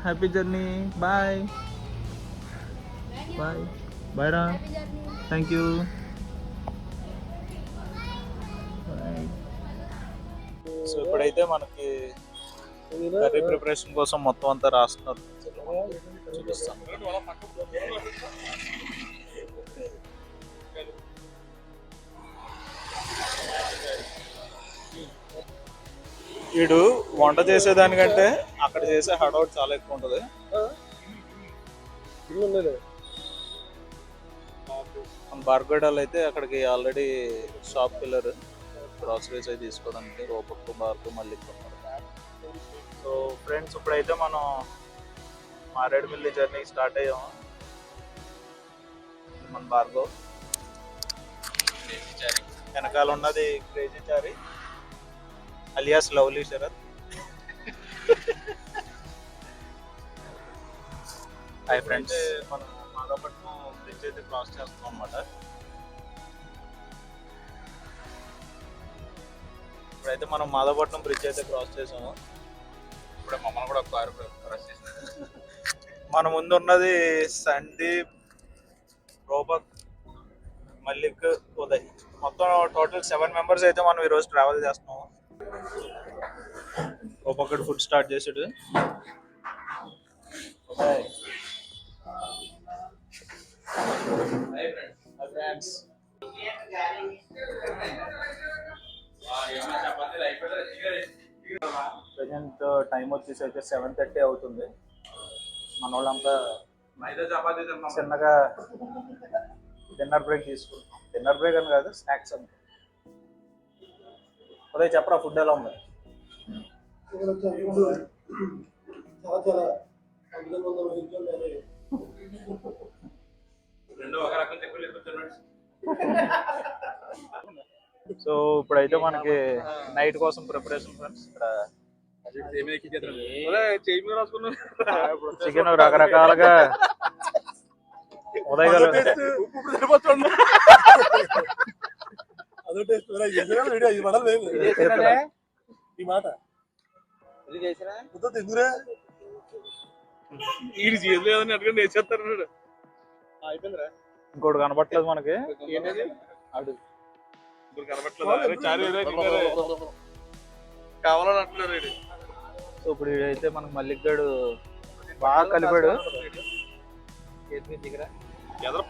Happy journey. Bye bye. Bye రా. Thank you. So ఇప్పుడైతే మనకి కర్రీ ప్రిపరేషన్ కోసం మొత్తం అంతా రాస్తున్నారు. చూపిస్తాం. వీడు వంట చేసేదానికంటే అక్కడ చేసే హడౌట్ చాలా ఎక్కువ ఉంటుంది. మన బార్గోడాలు అయితే అక్కడికి ఆల్రెడీ షాప్ పిల్లర్ గ్రాసరీస్ అయితే తీసుకోవడానికి రూపక్కు బార్కు మళ్ళీ సో ఫ్రెండ్స్ ఇప్పుడైతే మనం మారేడుమిల్లి జర్నీ స్టార్ట్ అయ్యాము. మన బార్గో వెనకాల ఉన్నది crazy Chari alias lovely Sharath. Hi friends, మనం మాదాపట్నం బ్రిడ్జ్ అయితే క్రాస్ చేస్తాం అన్నమాట. ఇప్పుడైతే మనం మాదాపట్నం బ్రిడ్జ్ అయితే క్రాస్ చేసాము. ఇప్పుడు మమ్మల్ని కూడా కారు క్రాస్ చేసాము. మన ముందు ఉన్నది సందీప్, రూపక్, మల్లిక్, ఉదయ్. మొత్తం టోటల్ 7 మెంబర్స్ అయితే మనం ఈరోజు ట్రావెల్ చేస్తున్నాము. రూపక్ ఫుడ్ స్టార్ట్ చేసాడు. ప్రజెంట్ టైం వచ్చేసి అయితే 7:30 అవుతుంది. మన వాళ్ళంతా చిన్నగా డిన్నర్ బ్రేక్ తీసుకుంటాం. డిన్నర్ బ్రేక్ అని కాదు, స్నాక్స్ అంతా. అదే చెప్పరా, ఫుడ్ ఎలా ఉంది? సో ఇప్పుడైతే మనకి నైట్ కోసం ప్రిపరేషన్ ఫ్రెండ్స్. చికెన్ రకరకాలుగా ఉదయ్ గారు ఇంకోటి కనపట్లేదు మనకి. సో ఇప్పుడు అయితే మనకి మల్లిగాడు బాగా కలిపాడు.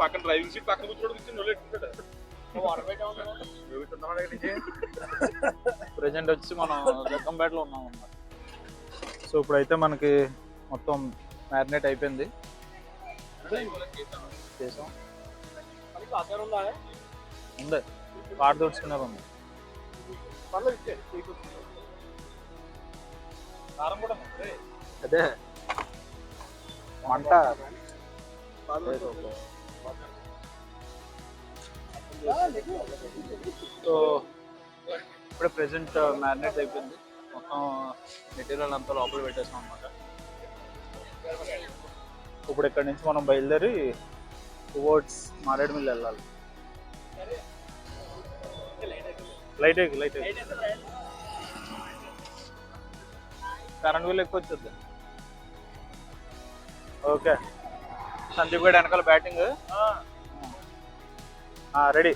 పక్కన డ్రైవింగ్ సీట్ పక్కన కూర్చోడు. ప్రెజెంట్ వచ్చి మనం జగ్గంపేటలో ఉన్నాం అన్నమాట. సో ఇప్పుడైతే మనకి మొత్తం మ్యారినేట్ అయిపోయింది. చేసాం ఉంది, కార్ దూడ్చుకున్నారు ఉంది. అదే మంట. సో ఇప్పుడే ప్రెజెంట్ మ్యారినేట్ అయిపోయింది. మొత్తం మెటీరియల్ అంతా లోపల పెట్టేసాం అన్నమాట. ఇప్పుడు ఇక్కడ నుంచి మనం బయలుదేరి టువర్డ్స్ మారేడుమిల్లి వెళ్ళాలి. లైట్ కరెంట్ బిల్ ఎక్కువ వచ్చేది. ఓకే, సందీప్ గడ్ వెనకాల బ్యాటింగ్ రెడీ.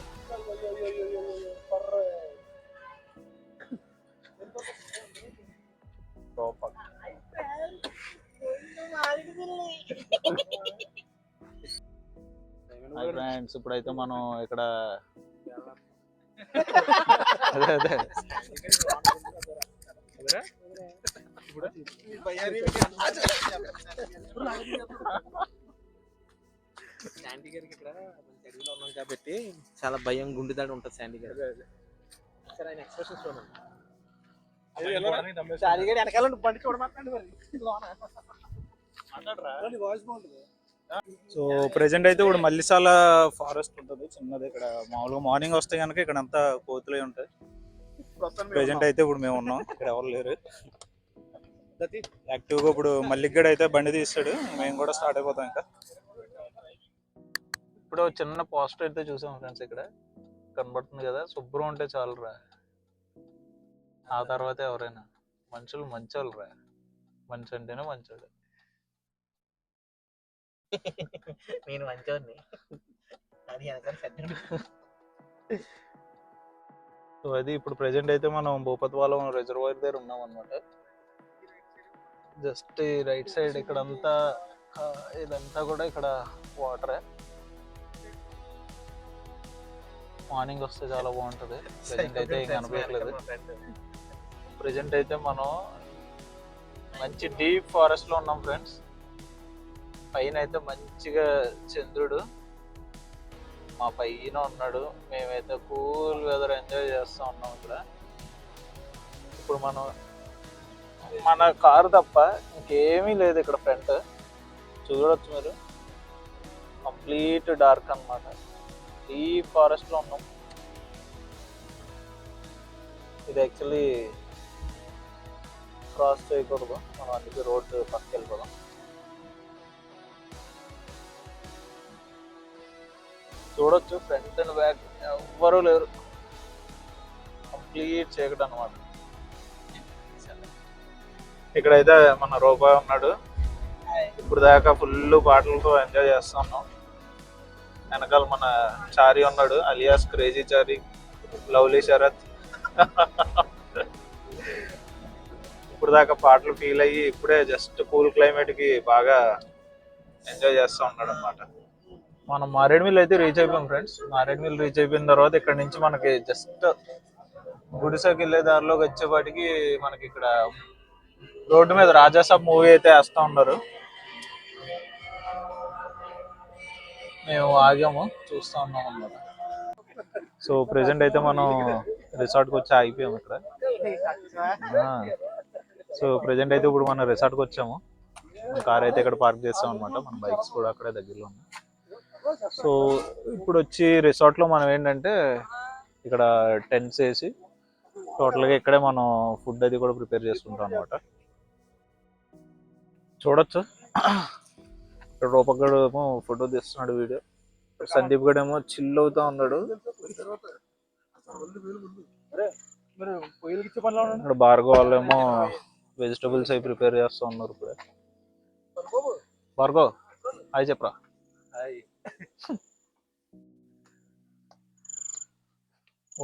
ఫ్రెండ్స్ ఇప్పుడైతే మనం ఇక్కడ అదే శాండీ గారికి ఇక్కడ అడవిలో ఉన్నాం కాబట్టి చాలా భయం, గుండెదాడి ఉంటుంది శాండీ గారు. సరే ఆయన ఎక్స్ప్రెషన్స్ చూడండి. శాండీ గారు వెనకాల బండి చూడమంటాడు మరి. సో ప్రెజెంట్ అయితే ఇప్పుడు మల్లిసాల ఫారెస్ట్ ఉంటుంది చిన్నది. ఇక్కడ మామూలుగా మార్నింగ్ వస్తే కనుక ఇక్కడ అంతా కోతులే ఉంటాయి. ప్రెజెంట్ అయితే ఇప్పుడు మేము ఉన్నాం, ఇక్కడ ఎవరు లేరు. యాక్టివ్గా ఇప్పుడు మల్లిగడ్ అయితే బండి తీస్తాడు, మేము కూడా స్టార్ట్ అయిపోతాం. ఇంకా ఇప్పుడు చిన్న పోస్టర్ అయితే చూసాం ఫ్రెండ్స్. ఇక్కడ కనబడుతుంది కదా, శుభ్రం ఉంటే చాలు రా, ఆ తర్వాత ఎవరైనా. మనుషులు మంచోళ్ళు రా, మనిషి అంటేనే మంచోడు. నేను మంచోడిని అది వెనకాల పెద్ద సో అది ఇప్పుడు ప్రెజెంట్ అయితే మనం భూపతిపాలెం రిజర్వాయర్ దగ్గర ఉన్నాం అనమాట. జస్ట్ ఈ రైట్ సైడ్ ఇక్కడంతా ఇదంతా కూడా ఇక్కడ వాటరే. మార్నింగ్ వస్తే చాలా బాగుంటుంది. ప్రెజెంట్ అయితే ఏం కనిపించలేదు. ప్రెజెంట్ అయితే మనం మంచి డీప్ ఫారెస్ట్ లో ఉన్నాం ఫ్రెండ్స్. పైన అయితే మంచిగా చంద్రుడు మా పైన ఉన్నాడు. మేమైతే కూల్ వెదర్ ఎంజాయ్ చేస్తూ ఉన్నాం ఇక్కడ. ఇప్పుడు మన కారు తప్ప ఇంకేమీ లేదు ఇక్కడ. ఫ్రంట్ చూడవచ్చు మీరు, కంప్లీట్ డార్క్ అన్నమాట. డీప్ ఫారెస్ట్ లో ఉన్నాం. ఇది యాక్చువల్లీ క్రాస్ చేయకూడదు, మనం అందుకే రోడ్డు పక్కకి వెళ్ళిపోదాం. చూడొచ్చు ఫ్రంట్ అండ్ బ్యాక్ ఎవ్వరూ లేరు, కంప్లీట్ చీకటి అన్నమాట. ఇక్కడైతే మన రూపాయి ఉన్నాడు. ఇప్పుడు దాకా ఫుల్ పాటలతో ఎంజాయ్ చేస్తూ ఉన్నాం. వెనకాల మన చారి ఉన్నాడు, అలియాస్ క్రేజీ చారి, లవ్లీ శరత్. ఇప్పుడు దాకా పాటలు ఫీల్ అయ్యి ఇప్పుడే జస్ట్ కూల్ క్లైమేట్ కి బాగా ఎంజాయ్ చేస్తూ ఉన్నాడు అనమాట. మనం మారేడుమిల్లి అయితే రీచ్ అయిపోయాం ఫ్రెండ్స్. మారేడుమిల్లి రీచ్ అయిపోయిన తర్వాత ఇక్కడ నుంచి మనకి జస్ట్ గుడిసెకి వెళ్ళే దారిలోకి వచ్చేపాటికి మనకి ఇక్కడ రోడ్డు మీద రాజాసాబ్ మూవీ అయితే వేస్తూ ఉన్నారు. మేము ఆగాము, చూస్తూ ఉన్నాం అన్నమాట. సో ప్రెసెంట్ అయితే మనం రిసార్ట్కి వచ్చి ఆగిపోయాము ఇక్కడ. సో ప్రెసెంట్ అయితే ఇప్పుడు మనం రిసార్ట్కి వచ్చాము. కార్ అయితే ఇక్కడ పార్క్ చేస్తాం అనమాట. మన బైక్స్ కూడా అక్కడే దగ్గరలో ఉన్నాయి. సో ఇప్పుడు వచ్చి రిసార్ట్లో మనం ఏంటంటే ఇక్కడ టెంట్స్ వేసి టోటల్గా ఇక్కడే మనం ఫుడ్ అది కూడా ప్రిపేర్ చేసుకుంటాం అనమాట. చూడొచ్చు ఇక్కడ రూపక్ గడు ఏమో ఫోటో తీస్తున్నాడు, వీడియో. సందీప్ గడు ఏమో చిల్ అవుతా ఉన్నాడు. ఇక్కడ భార్గవ్ వాళ్ళు ఏమో వెజిటబుల్స్ అవి ప్రిపేర్ చేస్తూ ఉన్నారు ఇప్పుడే. భార్గవ్ హాయ్ చెప్పరా.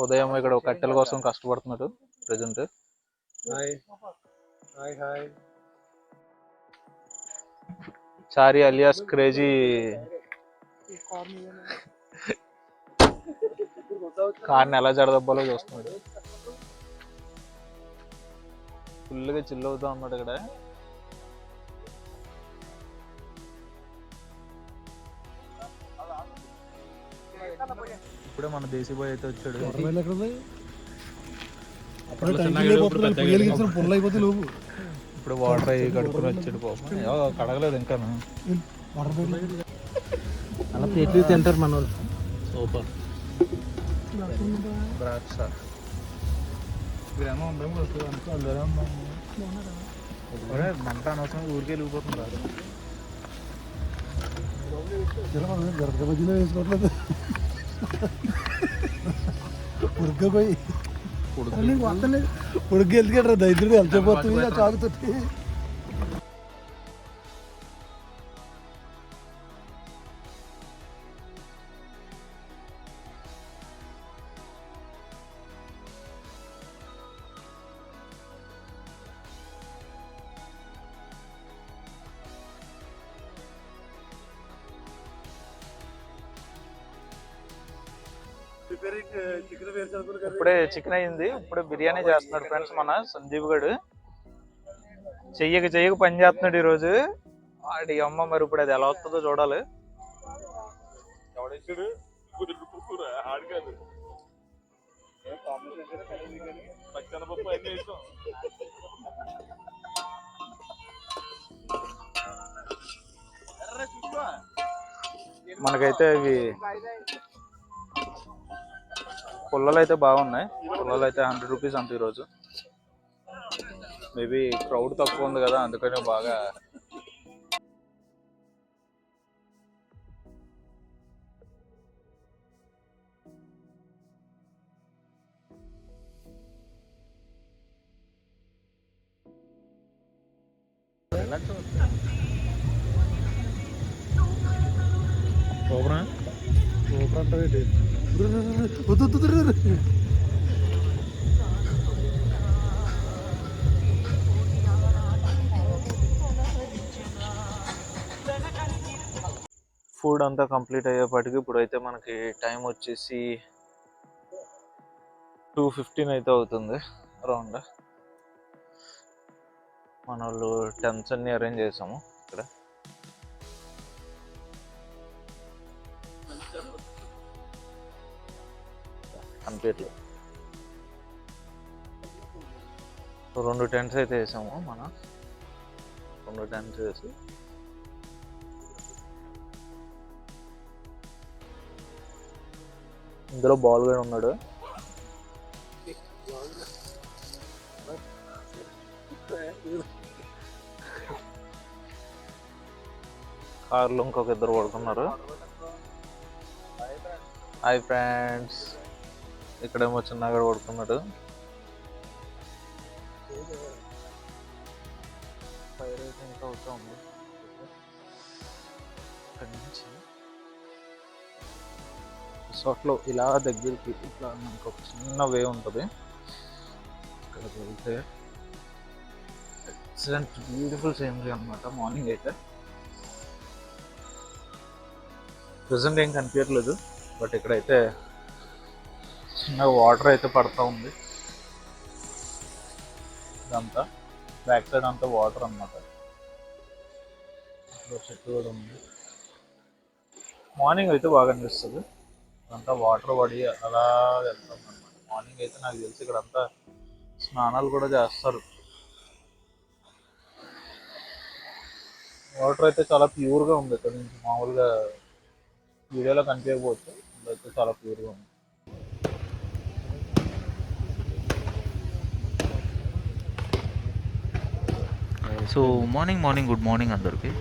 ఉదయం ఇక్కడ కట్టెల కోసం కష్టపడుతున్నాడు ప్రెజెంట్. చారి అలియాస్ క్రేజీ కార్ని ఎలా జడదబ్బాలో చూస్తున్నాడు. ఫుల్గా చిల్ అవుతా ఉన్నాడు ఇక్కడ. ఇప్పుడే మన దేశీ బాయ్ అయితే వచ్చాడు. ఇప్పుడు వాటర్ అయ్యి కడుక్కుని వచ్చాడు పాపం. కడగలేదు ఇంకా. అలా ప్లేట్లు తింటారు మన వాళ్ళు. సూపర్. ద్రాక్ష ఇక్కడేమో ఉందాం మంట అనవసరం ఊరికే వెళ్ళిపోతున్నారు. మధ్యలో వేసుకోవట్లేదు. ఉడకపోయి ఉడికి వెళ్తుకెట్రా దైత్రుడు వెళ్తే చాగుతుంది. ఇప్పుడే చికెన్ అయింది, ఇప్పుడే బిర్యానీ చేస్తున్నాడు ఫ్రెండ్స్ మన సందీప్ గడు. చెయ్యక పని చేస్తున్నాడు ఈరోజు. వాడి అమ్మ మరి ఇప్పుడు అది ఎలా వస్తుందో చూడాలి. మనకైతే ఇవి పుల్లలు అయితే బాగున్నాయి. పుల్లలు అయితే 100 రూపీస్ అంత ఈరోజు. మేబీ క్రౌడ్ తక్కువ ఉంది కదా, అందుకనే బాగా. సూపరా? సూపర్ అంటే వద్దు వద్దు వద్దు. ఫుడ్ అంతా కంప్లీట్ అయ్యేపాటికి ఇప్పుడైతే మనకి టైం వచ్చేసి 2:15 అయితే అవుతుంది అరౌండ్. మన వాళ్ళు టెంట్స్ అన్ని అరేంజ్ చేసాము ఇక్కడ. అనిపేట్లు 2 టెంట్స్ అయితే వేసాము. 2 టెంట్స్ వేసి ఇందులో బాల్ కూడా ఉన్నాడు. కార్లో ఇంకొక 2 పడుకున్నారు. Hi friends. ఇక్కడేమో చిన్నగాడు పడుకున్నాడు. ఫైర్ అయితే ఇంకా అవుతా ఉంది. ఇక్కడి నుంచి రిసార్ట్లో ఇలా దగ్గరికి ఇట్లా మనకు ఒక చిన్న వే ఉంటుంది. ఇక్కడికి వెళ్తే ఎక్సలెంట్ బ్యూటిఫుల్ సీనరీ అనమాట. మార్నింగ్ అయితే ప్రెసెంట్ ఏం కనిపించట్లేదు, బట్ ఇక్కడైతే చిన్న వాటర్ అయితే పడతా ఉంది. ఇదంతా బ్యాక్ సైడ్ అంతా వాటర్ అనమాట. చెట్టు కూడా ఉంది. మార్నింగ్ అయితే బాగా అనిపిస్తుంది. అంతా వాటర్ పడి అలా వెళ్తాం అనమాట. మార్నింగ్ అయితే నాకు తెలిసి ఇక్కడ అంతా స్నానాలు కూడా చేస్తారు. వాటర్ అయితే చాలా ప్యూర్గా ఉంది. ఇక్కడ నుంచి మామూలుగా వీడియోలో కనిపించకపోవచ్చు, ఇదైతే చాలా ప్యూర్గా ఉంది. సో మార్నింగ్ గుడ్ మార్నింగ్ అందరికి.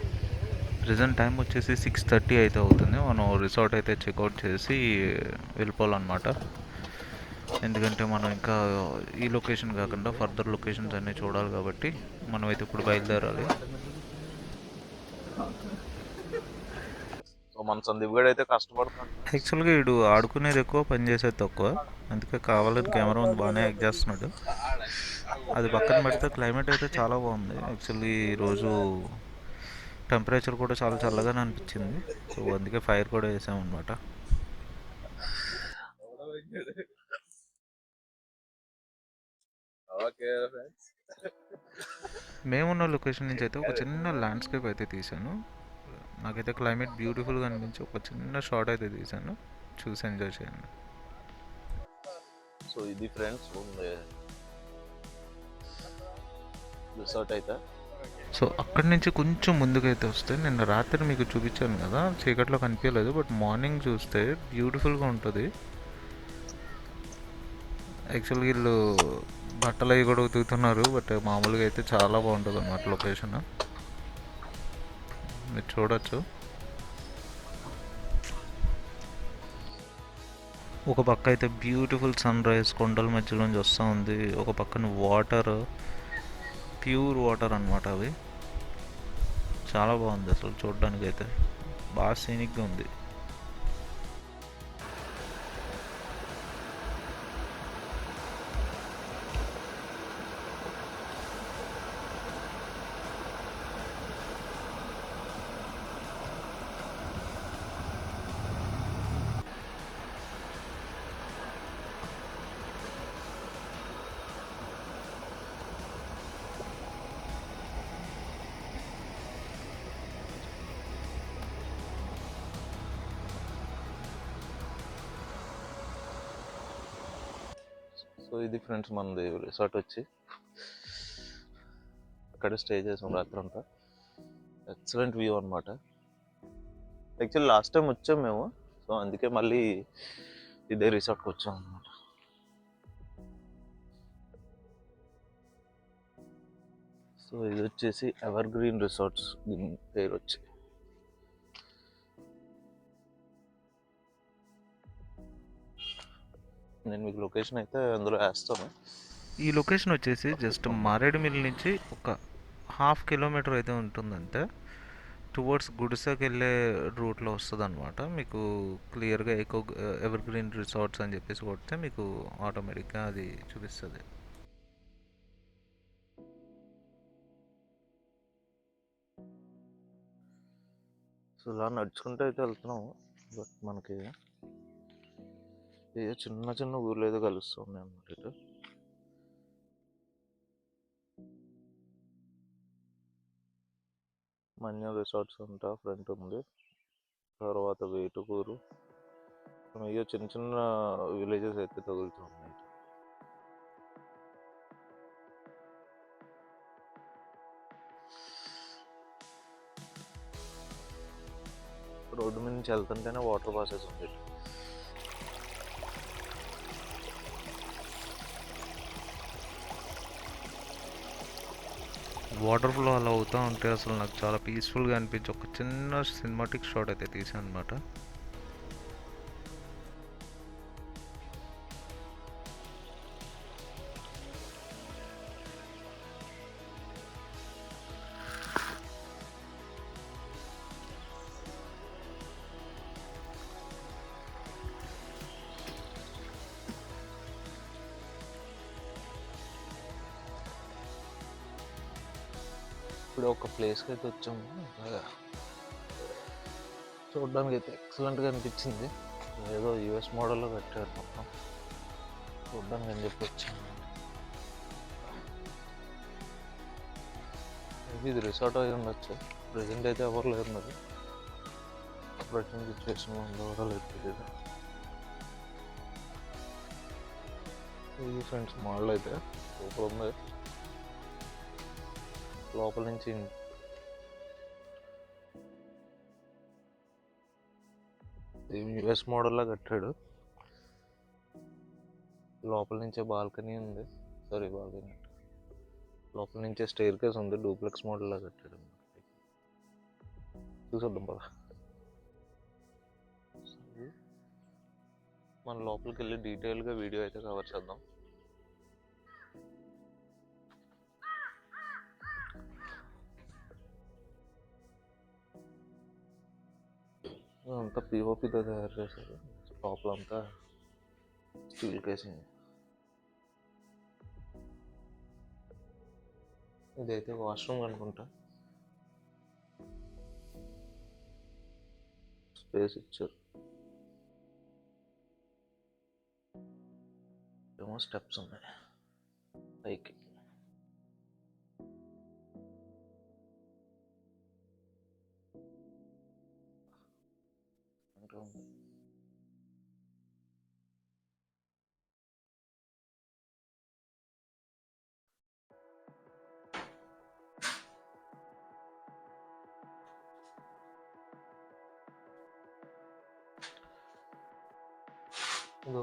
ప్రెజెంట్ టైం వచ్చేసి 6:30 అయితే అవుతుంది. మనం రిసార్ట్ అయితే చెక్అవుట్ చేసి వెళ్ళిపోవాలన్నమాట. ఎందుకంటే మనం ఇంకా ఈ లొకేషన్ కాకుండా ఫర్దర్ లొకేషన్స్ అన్నీ చూడాలి కాబట్టి మనమైతే ఇప్పుడు బయలుదేరాలి. సో మన సందీప్ గడ్ అయితే కష్టపడుతున్నాడు. యాక్చువల్గా వీడు ఆడుకునేది ఎక్కువ, పని చేసేది తక్కువ. అందుకే కావాలని కెమెరా ముందు బాగానే యాక్ట్ చేస్తున్నాడు. అది పక్కన పెడితే క్లైమేట్ అయితే చాలా బాగుంది. యాక్చువల్లీ ఈరోజు టెంపరేచర్ కూడా చాలా చల్లగానే అనిపించింది. సో అందుకే ఫైర్ కూడా వేసామన్నమాట. మేమున్న లొకేషన్ నుంచి అయితే ఒక చిన్న ల్యాండ్స్కేప్ అయితే తీసాను. నాకైతే క్లైమేట్ బ్యూటిఫుల్గా అనిపించి ఒక చిన్న షాట్ అయితే తీసాను. చూసి ఎంజాయ్ చేయండి. సో ఇది ఫ్రెండ్స్ ఉంది రిసార్ట్ అయితే. సో అక్కడి నుంచి కొంచెం ముందుకైతే వస్తే నిన్న రాత్రి మీకు చూపించాను కదా, చీకట్లో కనిపించలేదు, బట్ మార్నింగ్ చూస్తే బ్యూటిఫుల్గా ఉంటుంది. యాక్చువల్గా వీళ్ళు బట్టలు అవి కూడా ఉతుకుతున్నారు, బట్ మామూలుగా అయితే చాలా బాగుంటుంది అన్నమాట లొకేషన్. మీరు చూడొచ్చు. ఒక పక్క అయితే బ్యూటిఫుల్ సన్ రైజ్ కొండల మధ్యలోంచి వస్తూ ఉంది. ఒక పక్కన వాటర్, ప్యూర్ వాటర్ అన్నమాట. అవి చాలా బాగుంది అసలు చూడడానికి అయితే. బాగా సీనిక్గా ఉంది. సో ఇది ఫ్రెండ్స్ మనది రిసార్ట్ వచ్చి అక్కడ స్టే చేసాం రాత్రి అంతా. ఎక్సలెంట్ వ్యూ అనమాట. యాక్చువల్లీ లాస్ట్ టైం వచ్చాం మేము, సో అందుకే మళ్ళీ ఇదే రిసార్ట్కి వచ్చాం అనమాట. సో ఇది వచ్చేసి ఎవర్ గ్రీన్ రిసార్ట్స్ దీని పేరు వచ్చి. నేను మీకు లొకేషన్ అయితే అందులో వేస్తాను. ఈ లొకేషన్ వచ్చేసి జస్ట్ మారేడుమిల్లి నుంచి ఒక 1/2 కిలోమీటర్ అయితే ఉంటుందంటే. టువర్డ్స్ గుడిసెకి వెళ్ళే రూట్లో వస్తుంది అనమాట. మీకు క్లియర్గా ఎవర్ గ్రీన్ రిసార్ట్స్ అని చెప్పేసి కొడితే మీకు ఆటోమేటిక్గా అది చూపిస్తుంది. సో ఇలా నడుచుకుంటూ అయితే వెళ్తున్నాము. బట్ మనకి ఏ చిన్న చిన్న ఊర్లు అయితే కలుస్తుంది అన్నమాట ఇటు. మన్యం రిసార్ట్స్ అంతా ఫ్రంట్ ఉంది, తర్వాత వేటుకూరు, అయ్యో చిన్న చిన్న విలేజెస్ అయితే తగులుతూ ఉన్నాయి. రోడ్డు మీద నుంచి వెళ్తుంటేనే వాటర్ పాసెస్ ఉంది. వాటర్ ఫ్లో అలా అవుతూ ఉంటే అసలు నాకు చాలా పీస్ఫుల్గా అనిపించి ఒక చిన్న సినిమాటిక్ షాట్ అయితే తీసాను అనమాట. ఇప్పుడు ఒక ప్లేస్కి అయితే వచ్చాము. చూడడానికి అయితే ఎక్సలెంట్గా అనిపించింది. ఏదో యూఎస్ మోడల్లో కట్టారు మొత్తం చూడడానికి అని చెప్పి వచ్చాము. ఇది రిసార్ట్ అయి ఉండొచ్చు. ప్రజెంట్ అయితే ఎవరు లేరు మరి, ప్రజెంట్ సిచ్యువేషన్ ఎవరో లేదు తెలియదు. ఇది ఫ్రెండ్స్ మాల్ అయితే సూపర్ ఉంది. లోపల నుంచి యుఎస్ మోడల్లా కట్టాడు. లోపల నుంచే బాల్కనీ ఉంది, సారీ బాల్కనీ లోపల నుంచే స్టైర్ కేస్ ఉంది, డూప్లెక్స్ మోడల్లా కట్టాడు. చూసొద్దాం పద. మన లోపలికి వెళ్ళి డీటెయిల్గా వీడియో అయితే కవర్ చేద్దాం. అంతా పిఓపితో తయారు చేశారు. లోపల అంతా స్టీల్ కేసింగ్. ఇదైతే వాష్రూమ్ అనుకుంటా. స్పేస్ ఇచ్చారు. ఏమో స్టెప్స్ ఉన్నాయి పైకి.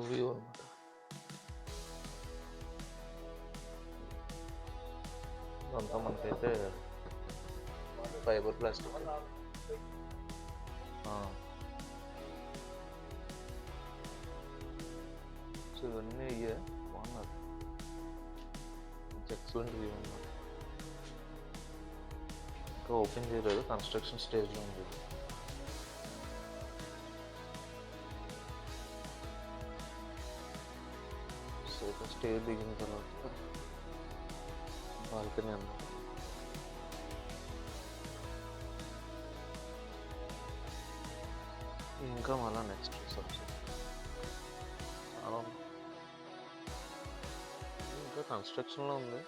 వ్యూ అనమాట. అంతా మనకైతే ఫైబర్ ప్లాస్టిక్. సో ఇవన్నీ అయ్యే బాగున్నారు. ఎక్సలెంట్ వ్యూ అన్నమాట. ఇంకా ఓపెన్ చేయలేదు, కన్స్ట్రక్షన్ స్టేజ్లో ఉంది. సో ఇక స్టేజ్ దిగిన తర్వాత బాల్కనీ అన్నమాట. ఇంకా మళ్ళీ నెక్స్ట్ రిసార్ట్స్ చాలా ఇంకా కన్స్ట్రక్షన్లో ఉంది.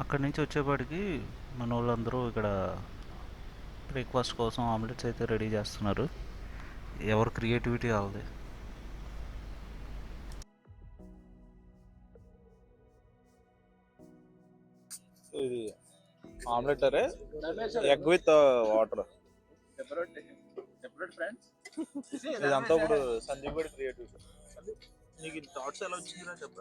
అక్కడి నుంచి వచ్చేపాటికి మన వాళ్ళందరూ ఇక్కడ బ్రేక్ఫాస్ట్ కోసం ఆమ్లెట్స్ అయితే రెడీ చేస్తున్నారు. ఎవరు క్రియేటివిటీ వాళ్ళది. ఇది ఆమ్లెట్ అరే ఎగ్ విత్ వాటర్. ఇదంతా ఇప్పుడు సందీప్ గడి క్రియేటివ్. నీకు ఈ థాట్స్ ఎలా వచ్చిందిరా చెప్ప.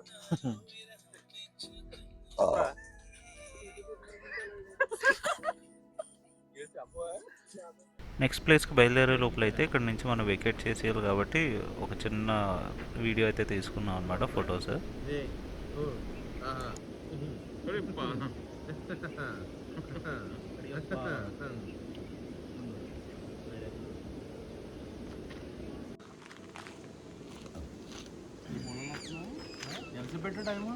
నెక్స్ట్ ప్లేస్కి బయలుదేరే లోపల అయితే ఇక్కడ నుంచి మనం వెకేట్ చేసేయాలి కాబట్టి ఒక చిన్న వీడియో అయితే తీసుకున్నాం అనమాట, ఫొటోస్. ఎంత పెట్టే టైము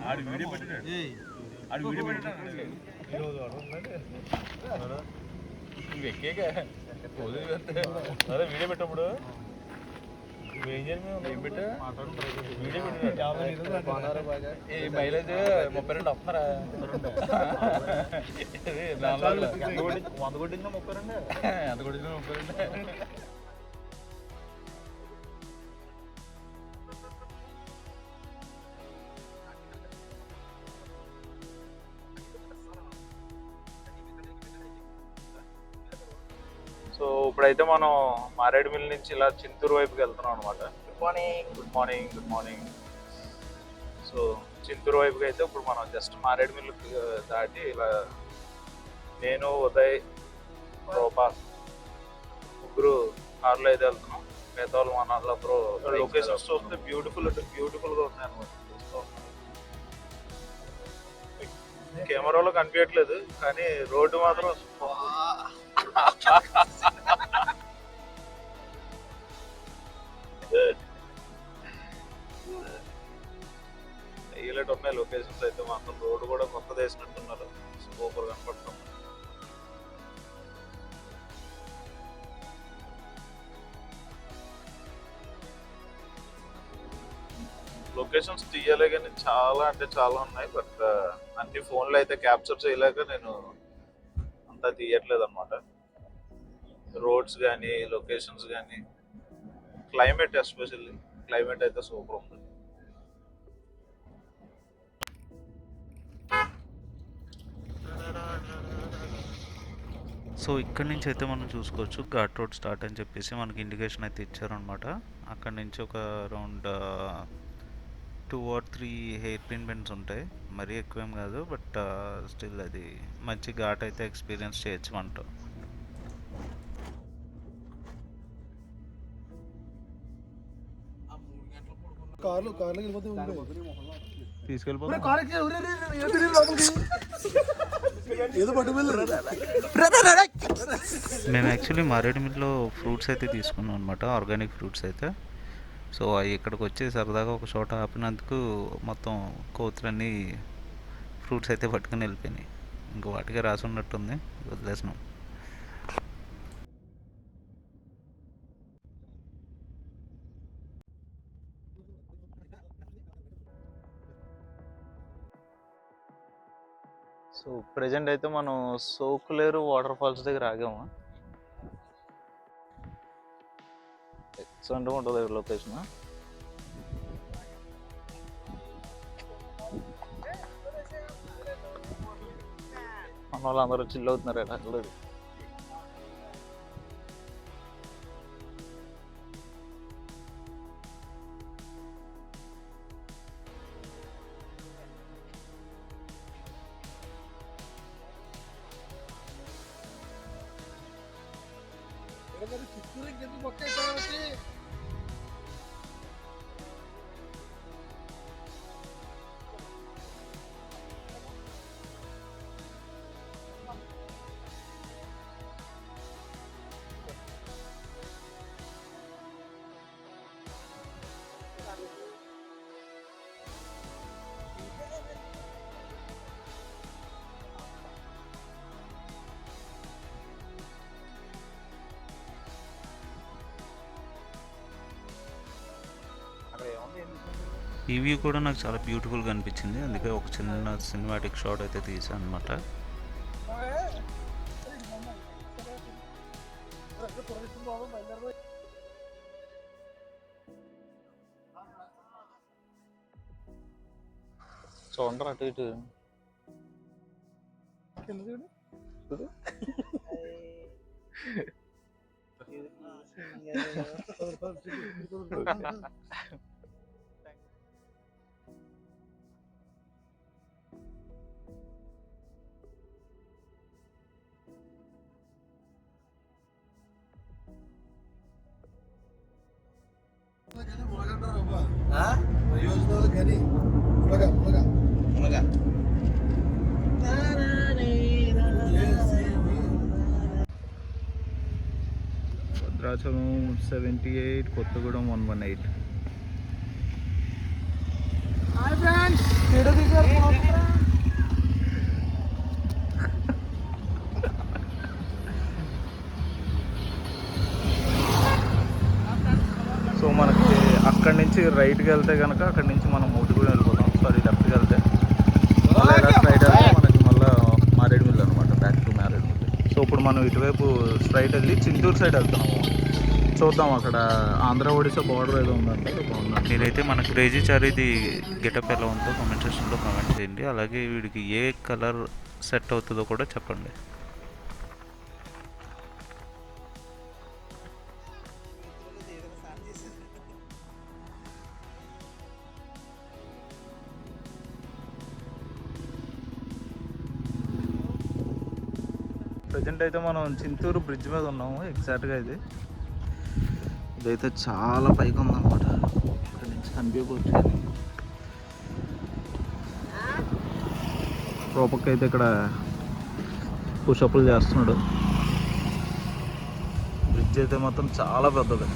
ఆడు వీడియో పెట్టాడు. ఆడు వీడియో పెట్టాడు. నువ్వు ఎక్కేగా అదే వీడియో పెట్టప్పుడు ఏం చేయాలి? ఏం పెట్టా వీడియో పెట్టాడు. ఈ మైలేజ్ 32 వస్తున్నారా? 100 కొట్టిందా 32? ఎంత కొట్టిందా 32? సో ఇప్పుడైతే మనం మారేడుమిల్లి నుంచి ఇలా చింతూరు వైపుకి వెళ్తున్నాం అనమాట. Good morning, good morning, good morning. So Chintur వైపుకి అయితే ఇప్పుడు మనం జస్ట్ మారేడుమిల్లి దాటి ఇలా నేను, ఉదయ్, రూపా ముగ్గురు కార్లో అయితే వెళ్తున్నాం. మిగతా వాళ్ళు మన వాళ్ళందరూ లొకేషన్స్ చూస్తే బ్యూటిఫుల్ అంటే బ్యూటిఫుల్గా ఉన్నాయి అనమాట. కెమెరాలో కనిపించట్లేదు కానీ రోడ్డు మాత్రం హైలైట్ ఉన్నాయి లొకేషన్స్ అయితే మాత్రం. రోడ్డు కూడా కొత్తది వేసినట్టున్నారు, సూపర్ కనపడతాం. లొకేషన్స్ తీయాలి కానీ చాలా అంటే చాలా ఉన్నాయి. బట్ అన్ని ఫోన్లో అయితే క్యాప్చర్ చేయలేక నేను అంతా తీయట్లేదు అనమాట. రోడ్స్ కానీ లొకేషన్స్ కానీ క్లైమేట్, ఎస్పెషల్లీ క్లైమేట్ అయితే సూపర్ ఉంది. సో ఇక్కడ నుంచి అయితే మనం చూసుకోవచ్చు ఘాట్ రోడ్ స్టార్ట్ అని చెప్పేసి మనకి ఇండికేషన్ అయితే ఇచ్చారనమాట. అక్కడ నుంచి ఒక around 2 or 3 hair pin bends ఉంటాయి, మరీ ఎక్కువేం కాదు. బట్ స్టిల్ అది మంచి ఘాట్ అయితే ఎక్స్పీరియన్స్ చేయొచ్చు అంట. కార్లో వెళ్ళిపోతే తీసుకెళ్ళిపోతాం. ఏదో పట్టుకెళ్ళి మేము యాక్చువల్లీ మారేడుమిల్లిలో ఫ్రూట్స్ అయితే తీసుకున్నాం అనమాట, ఆర్గానిక్ ఫ్రూట్స్ అయితే. సో అవి ఇక్కడికి వచ్చి సరదాగా ఒక చోట ఆపినందుకు మొత్తం కోతులన్నీ ఫ్రూట్స్ అయితే పట్టుకుని వెళ్ళిపోయినాయి. ఇంక వాటికే రాసి ఉన్నట్టుంది, వదిలేసినాం. సో ప్రెజెంట్ అయితే మనం సోకులేరు వాటర్ ఫాల్స్ దగ్గర ఆగాము. ఎక్సలెంట్గా ఉంటుంది లొకేషన్. మన వాళ్ళందరూ చిల్ అవుతున్నారు అక్కడ. ఈ వ్యూ కూడా నాకు చాలా బ్యూటిఫుల్గా అనిపించింది, అందుకే ఒక చిన్న సినిమాటిక్ షాట్ అయితే తీసాను అనమాట. చూడండి అటు ఇటు ప్రయోజనాలు కానీ మునగ మునగ మునగ Bhadrachalam 78, Kothagudem 118. Hi friends video తీసారు సో మనకి అక్కడి నుంచి రైట్కి వెళ్తే కనుక అక్కడి నుంచి మనం మోటిగూడెం వెళ్ళిపోతాం. సారీ, లెఫ్ట్కి వెళ్తే స్ట్రైట్ వెళ్తే మనకి మళ్ళీ మారేడుమిల్లి అనమాట, బ్యాక్ టు మారేడుమిల్లి. సో ఇప్పుడు మనం ఇటువైపు స్ట్రైట్ వెళ్ళి చింతూరు సైడ్ వెళ్తున్నాము. చూద్దాం, అక్కడ ఆంధ్ర ఒడిశా బార్డర్ ఏదో ఉందంటే బాగుంది. మీరైతే మన క్రేజీ చారీది గెటప్ ఎలా ఉందో కామెంట్ సెక్షన్లో కామెంట్ చేయండి. అలాగే వీడికి ఏ కలర్ సెట్ అవుతుందో కూడా చెప్పండి. ప్రజెంట్ అయితే మనం చింతూరు బ్రిడ్జ్ మీద ఉన్నాము. ఎగ్జాక్ట్గా ఇదైతే చాలా పైకి ఉందన్నమాట. ఇక్కడ నుంచి కనిపించవచ్చు. రూపక్ అయితే ఇక్కడ పుషప్లు చేస్తున్నాడు. బ్రిడ్జ్ అయితే మొత్తం చాలా పెద్దది.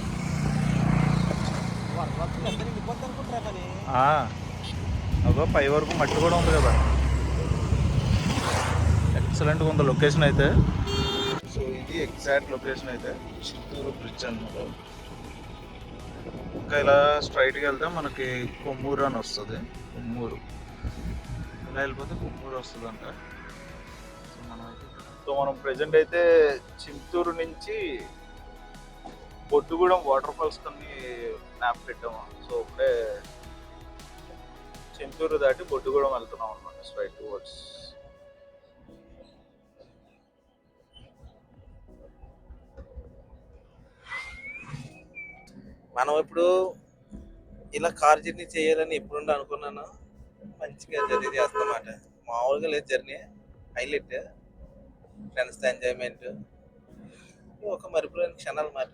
అగో పై వరకు మట్టి కూడా ఉంది కదా. ఎక్సలెంట్గా ఉంది లొకేషన్ అయితే. సో ఇది ఎగ్జాక్ట్ లొకేషన్ అయితే చింతూరు బ్రిడ్జ్ అన్నమాట. ఇంకా ఇలా స్ట్రైట్గా వెళ్తే మనకి కొమ్మూరు అని వస్తుంది. కొమ్మూరు ఇలా వెళ్ళిపోతే కొమ్మూరు వస్తుందంట. సో మనం ప్రజెంట్ అయితే చింతూరు నుంచి బొడ్డుగూడెం వాటర్ ఫాల్స్ కొన్ని మ్యాప్ పెట్టాము. సో ఇప్పుడే చింతూరు దాటి బొడ్డుగూడెం వెళ్తున్నాం అనమాట, స్ట్రైట్ టువర్డ్స్. మనం ఇప్పుడు ఇలా కార్ జర్నీ చేయాలని ఎప్పుడు అనుకున్నాను. మంచిగా జర్నీ చేస్తామాట. మామూలుగా లేదు జర్నీ, హైలైట్ ఫ్రెండ్స్తో ఎంజాయ్మెంట్, ఒక మరిపులేని క్షణాలు మాట.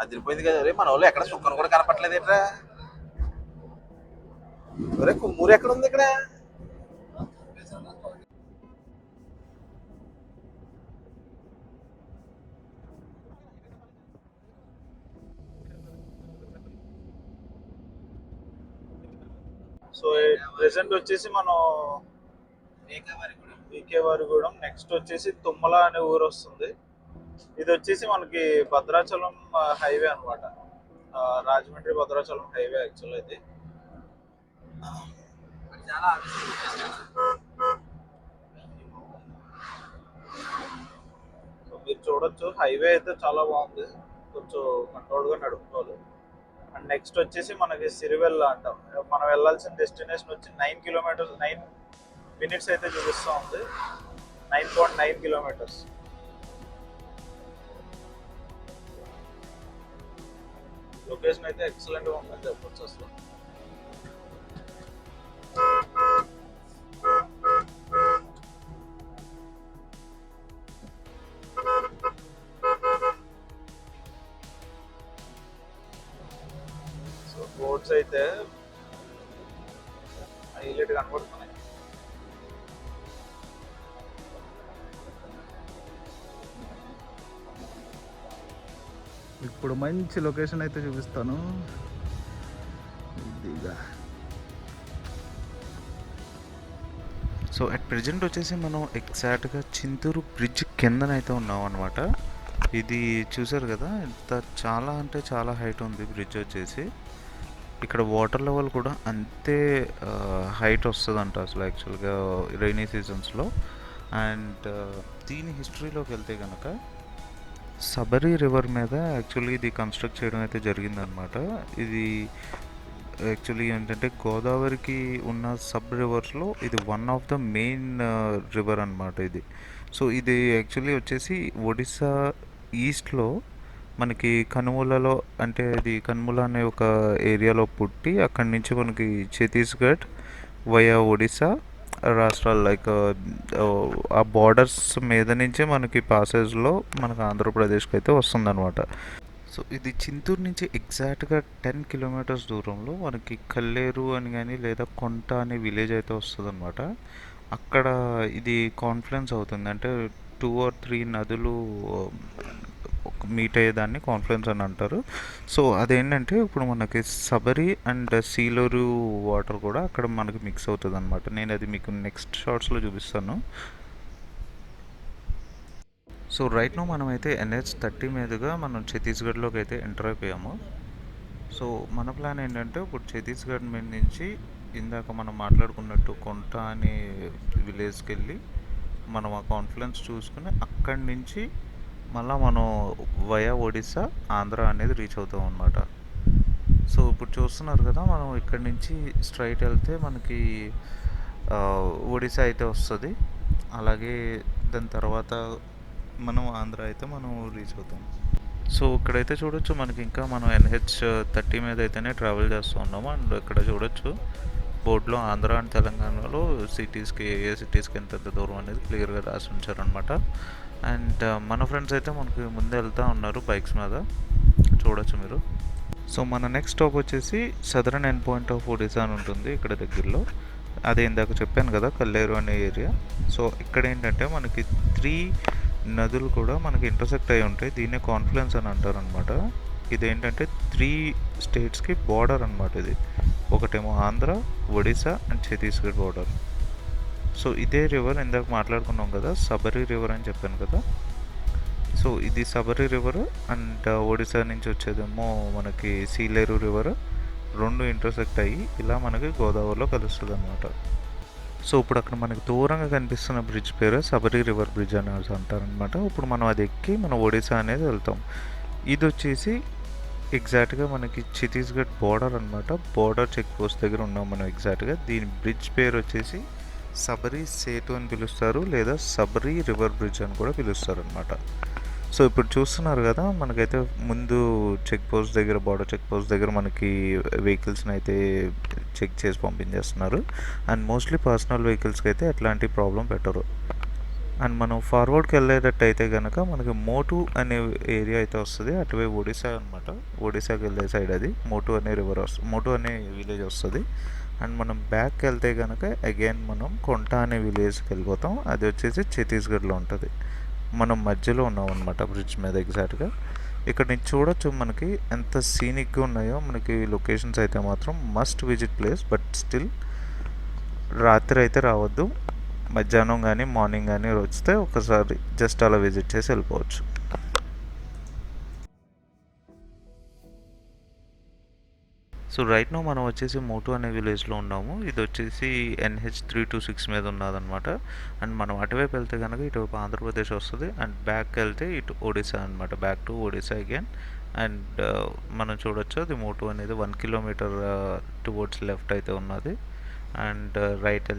అదిరిపోయింది కదా. రే మన వాళ్ళు ఎక్కడ సుక్కను కూడా కనపట్లేదు ఎట్రా. ఒరే కుమ్మూరు ఎక్కడ ఉంది ఇక్కడ? సో ప్రెసెంట్ వచ్చేసి మనం వీకేవారిగూడెం, నెక్స్ట్ వచ్చేసి తుమ్మల అనే ఊరు వస్తుంది. ఇది వచ్చేసి మనకి భద్రాచలం హైవే అనమాట, రాజమండ్రి భద్రాచలం హైవే యాక్చువల్ అయితే. సో మీరు చూడొచ్చు, హైవే అయితే చాలా బాగుంది, కొంచెం కంట్రోల్గా నడుపుకోవాలి. అండ్ నెక్స్ట్ వచ్చేసి మనకి సిరివెల్ల అంటాం. మనం వెళ్ళాల్సిన డెస్టినేషన్ వచ్చి 9 కిలోమీటర్స్, 9 మినిట్స్ అయితే చూపిస్తూ ఉంది. 9.9 కిలోమీటర్స్. లొకేషన్ అయితే ఎక్సలెంట్గా ఉందని చెప్పొచ్చు అసలు. సో బోర్డ్స్ అయితే హైలైట్ కనబడుతున్నాయి. ఇప్పుడు మంచి లొకేషన్ అయితే చూపిస్తాను. ఇదిగా సో అట్ ప్రెజెంట్ వచ్చేసి మనం ఎగ్జాక్ట్గా చింతూరు బ్రిడ్జ్ కిందనైతే ఉన్నాం అనమాట. ఇది చూసారు కదా, ఇంత చాలా అంటే చాలా హైట్ ఉంది బ్రిడ్జ్ వచ్చేసి. ఇక్కడ వాటర్ లెవెల్ కూడా అంతే హైట్ వస్తుందంట అసలు యాక్చువల్గా రైనీ సీజన్స్లో. అండ్ దీని హిస్టరీలోకి వెళ్తే కనుక సబరి రివర్ మీద యాక్చువల్లీ ఇది కన్స్ట్రక్ట్ చేయడం అయితే జరిగిందనమాట. ఇది యాక్చువల్లీ ఏంటంటే గోదావరికి ఉన్న సబ్ రివర్స్లో ఇది one of the main river అనమాట ఇది. సో ఇది యాక్చువల్లీ వచ్చేసి ఒడిస్సా ఈస్ట్లో మనకి కనుమలలో, అంటే ఇది కనుమల అనే ఒక ఏరియాలో పుట్టి అక్కడి నుంచి మనకి ఛత్తీస్గఢ్ వయా ఒడిస్సా రాష్ట్రాలు లైక్ ఆ బార్డర్స్ మీద నుంచే మనకి పాసేజ్లో మనకు ఆంధ్రప్రదేశ్కి అయితే వస్తుందన్నమాట. సో ఇది చింతూరు నుంచి ఎగ్జాక్ట్గా 10 కిలోమీటర్స్ దూరంలో మనకి కల్లేరు అని కానీ లేదా కొంట అనే విలేజ్ అయితే వస్తుందన్నమాట. అక్కడ ఇది కాన్ఫ్లుయెన్స్ అవుతుంది, అంటే 2 or 3 నదులు మీట్ అయ్యేదాన్ని కాన్ఫ్లుయెన్స్ అని అంటారు. సో అదేంటంటే ఇప్పుడు మనకి సబరి అండ్ సీలూరు వాటర్ కూడా అక్కడ మనకి మిక్స్ అవుతుంది అనమాట. నేను అది మీకు నెక్స్ట్ షార్ట్స్లో చూపిస్తాను. సో రైట్ నో మనమైతే NH30 మీదుగా మనం ఛత్తీస్గఢ్లోకి అయితే ఎంటర్ అయిపోయాము. సో మన ప్లాన్ ఏంటంటే ఇప్పుడు ఛత్తీస్గఢ్ మీద నుంచి ఇందాక మనం మాట్లాడుకున్నట్టు కొంట అనే విలేజ్కి వెళ్ళి మనం ఆ కాన్ఫ్లుయెన్స్ చూసుకుని అక్కడి నుంచి మళ్ళీ మనం వయా ఒడిస్సా ఆంధ్ర అనేది రీచ్ అవుతాం అన్నమాట. సో ఇప్పుడు చూస్తున్నారు కదా, మనం ఇక్కడి నుంచి స్ట్రైట్ వెళ్తే మనకి ఒడిస్సా అయితే వస్తుంది. అలాగే దాని తర్వాత మనం ఆంధ్ర అయితే మనం రీచ్ అవుతాం. సో ఇక్కడైతే చూడొచ్చు మనకి ఇంకా మనం NH30 మీద అయితేనే ట్రావెల్ చేస్తూ ఉన్నాము. అండ్ ఇక్కడ చూడొచ్చు బోర్డులో ఆంధ్ర అండ్ తెలంగాణలో సిటీస్కి ఏ సిటీస్కి ఎంత దూరం అనేది క్లియర్గా రాసి ఉంచారనమాట. అండ్ మన ఫ్రెండ్స్ అయితే మనకి ముందే వెళ్తూ ఉన్నారు బైక్స్ మీద, చూడొచ్చు మీరు. సో మన నెక్స్ట్ స్టాప్ వచ్చేసి southern end point of Odisha అని ఉంటుంది ఇక్కడ దగ్గరలో. అదే ఇందాక చెప్పాను కదా కల్లేరు అనే ఏరియా. సో ఇక్కడ ఏంటంటే మనకి 3 నదులు కూడా మనకి ఇంటర్సెక్ట్ అయి ఉంటాయి. దీన్నే కాన్ఫ్లుయెన్స్ అని అంటారు అనమాట. ఇదేంటంటే 3 స్టేట్స్కి బార్డర్ అనమాట ఇది. ఒకటేమో Andhra, Odisha and Chhattisgarh border. So ఇదే రివర్ ఇందాక మాట్లాడుకున్నాం కదా, సబరి రివర్ అని చెప్పాను కదా. సో ఇది సబరి రివర్ అండ్ ఒడిస్సా నుంచి వచ్చేదేమో మనకి సీలేరు రివర్. 2 ఇంటర్సెక్ట్ అయ్యి ఇలా మనకి గోదావరిలో కలుస్తుంది అనమాట. సో ఇప్పుడు అక్కడ మనకి దూరంగా కనిపిస్తున్న బ్రిడ్జ్ పేరు సబరి రివర్ బ్రిడ్జ్ అని అంటారనమాట. ఇప్పుడు మనం అది ఎక్కి మనం ఒడిస్సా అనేది వెళ్తాం. ఇది వచ్చేసి ఎగ్జాక్ట్గా మనకి ఛత్తీస్గఢ్ బార్డర్ అనమాట. బార్డర్ చెక్ పోస్ట్ దగ్గర ఉన్నాం మనం ఎగ్జాక్ట్గా. దీని బ్రిడ్జ్ పేరు వచ్చేసి సబరి సేతు అని పిలుస్తారు, లేదా సబరి రివర్ బ్రిడ్జ్ అని కూడా పిలుస్తారు అనమాట. సో ఇప్పుడు చూస్తున్నారు కదా, మనకైతే ముందు చెక్ పోస్ట్ దగ్గర, బార్డర్ చెక్ పోస్ట్ దగ్గర మనకి వెహికల్స్ని అయితే చెక్ చేసి పంపించేస్తున్నారు. అండ్ మోస్ట్లీ పర్సనల్ వెహికల్స్కి అయితే ఎట్లాంటి ప్రాబ్లం పెట్టరు. అండ్ మనం ఫార్వర్డ్కి వెళ్ళేటట్టు అయితే కనుక మనకి మోటు అనే ఏరియా అయితే వస్తుంది, అటువైపు ఒడిస్సా అనమాట. ఒడిస్సాకి వెళ్ళే సైడ్ అది మోటు అనే రివర్ వస్తుంది, మోటు అనే విలేజ్ వస్తుంది. అండ్ మనం బ్యాక్కి వెళ్తే కనుక అగైన్ మనం కొంట అనే విలేజ్కి వెళ్ళిపోతాం. అది వచ్చేసి ఛత్తీస్గఢ్లో ఉంటుంది. మనం మధ్యలో ఉన్నాం అనమాట బ్రిడ్జ్ మీద ఎగ్జాక్ట్గా. ఇక్కడ నుంచి చూడొచ్చు మనకి ఎంత సీనిక్గా ఉన్నాయో మనకి లొకేషన్స్ అయితే మాత్రం must visit place. But still రాత్రి అయితే రావద్దు, మధ్యాహ్నం కానీ మార్నింగ్ కానీ వస్తే ఒకసారి జస్ట్ అలా విజిట్ చేసి వెళ్ళిపోవచ్చు. సో రైట్ నో మనం వచ్చేసి మోటు అనే విలేజ్లో ఉన్నాము. ఇది వచ్చేసి NH326 మీద ఉన్నదన్నమాట. అండ్ మనం అటువైపు వెళ్తే కనుక ఇటువైపు ఆంధ్రప్రదేశ్ వస్తుంది. అండ్ బ్యాక్ వెళ్తే ఇటు ఒడిస్సా అనమాట, back to Odisha again. And మనం చూడొచ్చు అది మోటు అనేది 1 కిలోమీటర్ టువర్డ్స్ లెఫ్ట్ అయితే ఉన్నది. అండ్ రైట్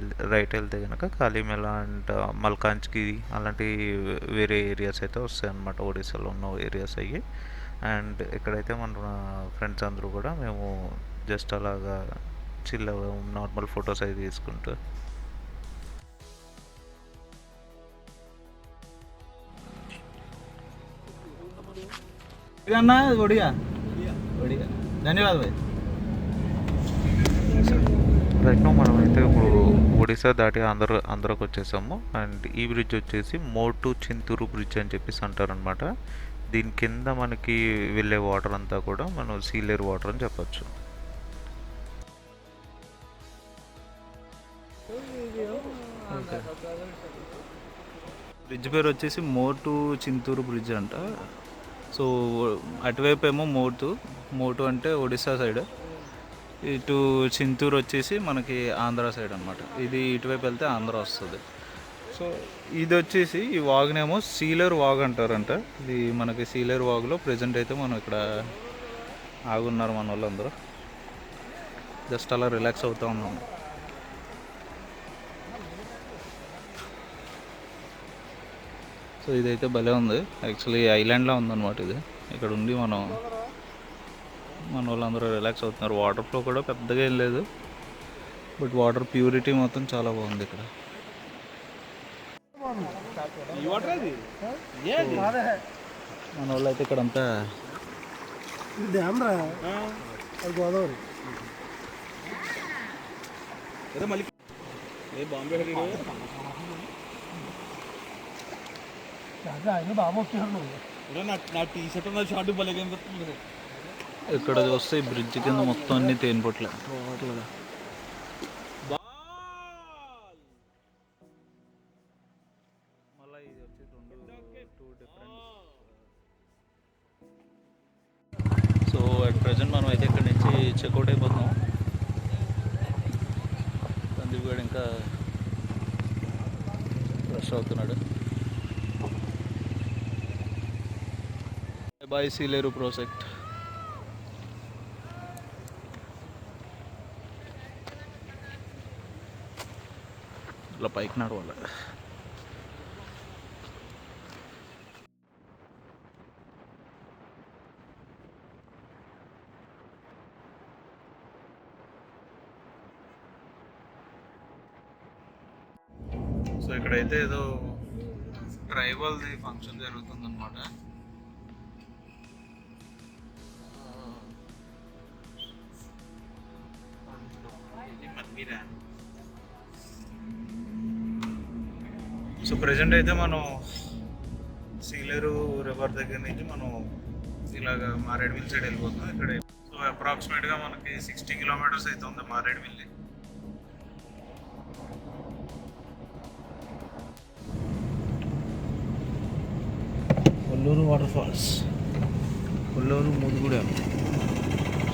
వెళ్తే కనుక కాళీమెల అండ్ మల్కాంజ్గిరి అలాంటి వేరే ఏరియాస్ అయితే వస్తాయి అన్నమాట, ఒడిస్సాలో ఉన్న ఏరియాస్ అయ్యి. అండ్ ఇక్కడైతే మన ఫ్రెండ్స్ అందరూ కూడా మేము జస్ట్ అలాగా చిల్ నార్మల్ ఫొటోస్ అయితే తీసుకుంటూ ధన్యవాదాలు భాయ్. రైట్ నో మనం అయితే ఇప్పుడు ఒడిస్సా దాటి ఆంధ్రాకి వచ్చేసాము. అండ్ ఈ బ్రిడ్జ్ వచ్చేసి మోటు చింతూరు బ్రిడ్జ్ అని చెప్పేసి అంటారనమాట. దీని కింద మనకి వెళ్ళే వాటర్ అంతా కూడా మనం సీలేరు వాటర్ అని చెప్పచ్చు. బ్రిడ్జ్ పేరు వచ్చేసి మోటు చింతూరు బ్రిడ్జ్ అంట. సో అటువైపు ఏమో మోటు అంటే ఒడిస్సా సైడ్, ఇటు చింతూరు వచ్చేసి మనకి ఆంధ్ర సైడ్ అనమాట. ఇది ఇటువైపు వెళ్తే ఆంధ్ర వస్తుంది. సో సో ఇది వచ్చేసి ఈ వాగునేమో సీలర్ వాగ్ అంటారంట. ఇది మనకి సీలర్ వాగులో ప్రజెంట్ అయితే మనం ఇక్కడ ఆగున్నారు మన వాళ్ళందరూ. జస్ట్ అలా రిలాక్స్ అవుతూ ఉన్నాము. సో ఇదైతే భలే ఉంది. యాక్చువల్లీ ఐలాండ్లా ఉందన్నమాట ఇది. ఇక్కడ ఉండి మన వాళ్ళందరూ రిలాక్స్ అవుతున్నారు. వాటర్ ఫ్లో కూడా పెద్దగా ఏం లేదు, బట్ వాటర్ ప్యూరిటీ మొత్తం చాలా బాగుంది ఇక్కడ. మన వాళ్ళు అయితే ఇక్కడ అంతా డ్యామ్ రా, అది గోదావరి. ఆయన బాగా వచ్చాడు. నా టీ షర్ట్ నా షార్ట్ భలే కనిపిస్తుంది. ఇక్కడ చూస్తే ఈ బ్రిడ్జ్ కింద మొత్తం అన్ని తేనిపొట్లే. సో అట్ ప్రజెంట్ మనం అయితే ఇక్కడ నుంచి చెక్అవుట్ అయిపోతున్నాం. సందీప్ గారు ఇంకా ఫ్రెష్ అవుతున్నాడు. బాయ్ సీలేరు ప్రాజెక్ట్. ఇట్లా పైకి నడవాలి. సో ఇక్కడైతే ఏదో ట్రైబల్ది ఫంక్షన్ జరుగుతుంది అనమాట. సో ప్రజెంట్ అయితే మనం సీలేరు రివర్ దగ్గర నుంచి మనం ఇలాగ మారేడుమిల్లి సైడ్ వెళ్ళిపోతున్నాం. ఇక్కడ సో అప్రాక్సిమేట్గా మనకి 60 కిలోమీటర్స్ అయితే ఉంది Maredumilli. Kolluru water falls, Kolluru Mudugudem,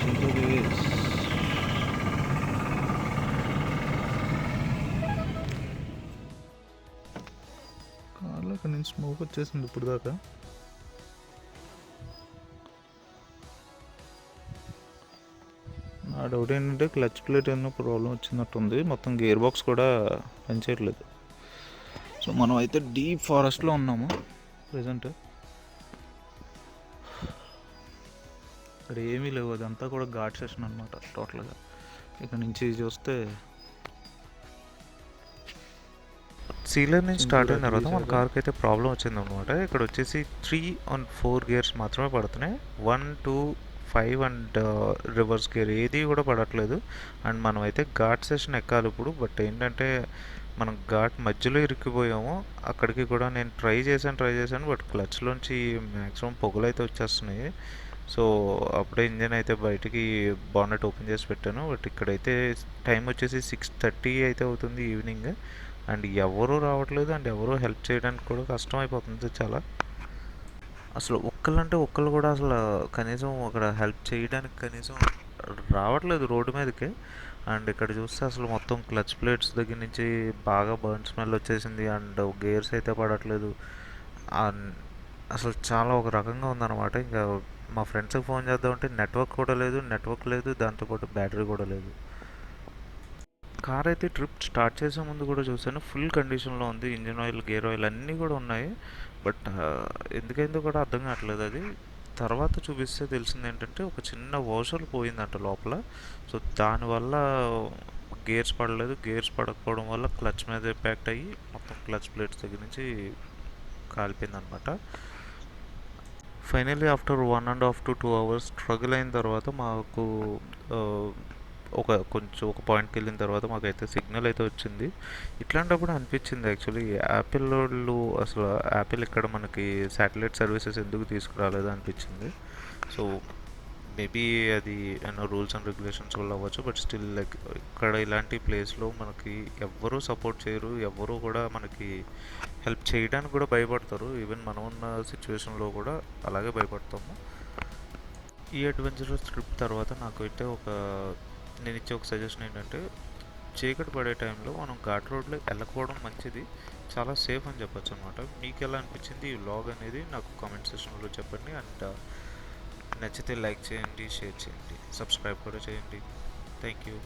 Sinturu waves. కార్లో అక్కడ నుంచి స్మోక్ వచ్చేసింది ఇప్పుడు దాకా. నా డౌట్ ఏంటంటే క్లచ్ ప్లేట్ ఏమో ప్రాబ్లం వచ్చినట్టుంది. మొత్తం గేర్ బాక్స్ కూడా పనిచేయట్లేదు. సో మనం అయితే డీప్ ఫారెస్ట్లో ఉన్నాము ప్రజెంట్. ఇక్కడ ఏమీ లేవు, అదంతా కూడా ఘాట్ సెషన్ అనమాట టోటల్గా. ఇక్కడ నుంచి చూస్తే సీలర్ నుంచి స్టార్ట్ అయిన తర్వాత మన కార్కి అయితే ప్రాబ్లం వచ్చింది అనమాట. ఇక్కడ వచ్చేసి 3 and 4 గేర్స్ మాత్రమే పడుతున్నాయి. 1, 2, 5 అండ్ రివర్స్ గేర్ ఏది కూడా పడట్లేదు. అండ్ మనం అయితే ఘాట్ సెషన్ ఎక్కాలి ఇప్పుడు. బట్ ఏంటంటే మనం ఘాట్ మధ్యలో ఇరుక్కుపోయాము. అక్కడికి కూడా నేను ట్రై చేశాను బట్ క్లచ్లోంచి మ్యాక్సిమం పొగలు అయితే వచ్చేస్తున్నాయి. సో అప్పుడే ఇంజన్ అయితే బయటికి బానెట్ ఓపెన్ చేసి పెట్టాను. బట్ ఇక్కడైతే టైం వచ్చేసి 6:30 అయితే అవుతుంది ఈవినింగ్. అండ్ ఎవరూ రావట్లేదు, అండ్ ఎవరూ హెల్ప్ చేయడానికి కూడా కష్టం అయిపోతుంది చాలా. అసలు ఒక్కళ్ళు కూడా అసలు కనీసం అక్కడ హెల్ప్ చేయడానికి కనీసం రావట్లేదు రోడ్డు మీదకి. అండ్ ఇక్కడ చూస్తే అసలు మొత్తం క్లచ్ ప్లేట్స్ దగ్గర నుంచి బాగా బర్న్ స్మెల్ వచ్చేసింది. అండ్ గేర్స్ అయితే పడట్లేదు. అసలు చాలా ఒక రకంగా ఉందన్నమాట. ఇంకా మా ఫ్రెండ్స్కి ఫోన్ చేద్దామంటే నెట్వర్క్ లేదు, దాంతోపాటు బ్యాటరీ కూడా లేదు. కార్ అయితే ట్రిప్ స్టార్ట్ చేసే ముందు కూడా చూసాను, ఫుల్ కండిషన్లో ఉంది. ఇంజిన్ ఆయిల్, గేర్ ఆయిల్ అన్నీ కూడా ఉన్నాయి. బట్ ఎందుకైందో కూడా అర్థం కావట్లేదు. అది తర్వాత చూపిస్తే తెలిసింది ఏంటంటే ఒక చిన్న వాషర్ పోయిందంట లోపల. సో దానివల్ల గేర్స్ పడలేదు. గేర్స్ పడకపోవడం వల్ల క్లచ్ మీద ఇంపాక్ట్ అయ్యి మొత్తం క్లచ్ ప్లేట్స్ దగ్గర నుంచి కాలిపోయిందనమాట. Finally after 1.5 to 2 hours struggle అయిన తర్వాత మాకు ఒక పాయింట్కి వెళ్ళిన తర్వాత మాకైతే సిగ్నల్ అయితే వచ్చింది. ఇట్లాంటప్పుడు అనిపించింది యాక్చువల్లీ యాపిల్ ఇక్కడ మనకి శాటిలైట్ సర్వీసెస్ ఎందుకు తీసుకురాలేదు అనిపించింది. సో మేబీ అది రూల్స్ అండ్ రెగ్యులేషన్స్ వల్ల అవ్వచ్చు. బట్ స్టిల్ లైక్ ఇక్కడ ఇలాంటి ప్లేస్లో మనకి ఎవ్వరూ సపోర్ట్ చేయరు, ఎవ్వరూ కూడా మనకి హెల్ప్ చేయడానికి కూడా భయపడతారు. ఈవెన్ మనం ఉన్న సిచ్యువేషన్లో కూడా అలాగే భయపడతాము. ఈ అడ్వెంచరస్ ట్రిప్ తర్వాత నాకు అయితే నేను ఇచ్చే ఒక సజెషన్ ఏంటంటే చీకటి పడే టైంలో మనం ఘాట్ రోడ్లో వెళ్ళకపోవడం మంచిది, చాలా సేఫ్ అని చెప్పొచ్చు అనమాట. మీకు ఎలా అనిపించింది ఈ వ్లాగ్ అనేది నాకు కామెంట్ సెక్షన్లో చెప్పండి. అండ్ నచ్చితే లైక్ చేయండి, షేర్ చేయండి, సబ్స్క్రైబ్ కూడా చేయండి. Thank you.